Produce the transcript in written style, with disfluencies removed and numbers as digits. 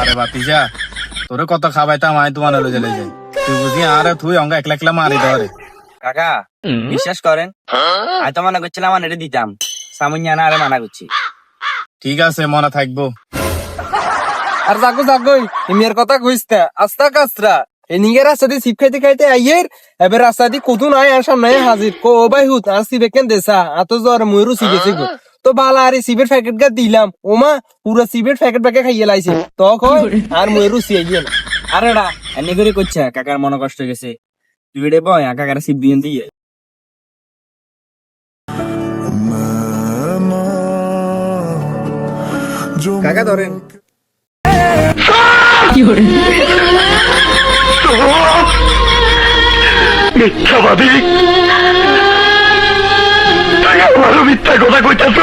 আরে বাতিজা তোরে কত খাবাইতাম আয় তোমার লয়ে যাই তুই বুঝি আরে তুই অঙ্গা একলা একলা মারি ধরে কাকা বিশ্বাস করেন আমি তো মনে করছিলাম আমার এটা দিতাম সামুন্যা না আরে মানা করছি। ঠিক আছে মনে থাকবো। আর জাগো জাগোই ইমিয়ার কথা কইস্তা আস্তা কাস্ত্রা এনিগে রাস্তা দিয়ে সিপ খাইতে খাইতে আইয়ের এবার রাস্তা দিয়ে কত নাই আর সামনে হাজির কো ও ভাই হুত আর সিবে কেন দেসা আত জ্বর ময়ূর সিবেছে গো তো বালা আর সিবের প্যাকেট গা দিলাম ওমা পুরো সিবের প্যাকেট ব্যাকে খাইয়ে লাইছে তো কই আর ময়ূর সিয়ে না আরে না এমনি করে করছে কাকার মনে কষ্ট গেছে তুই এটা বয় কাকার সিপ দিয়ে দিয়ে কাকা ধরেন মিথ্যাবাদী তুই আমারও মিথ্যা কথা কইতেছ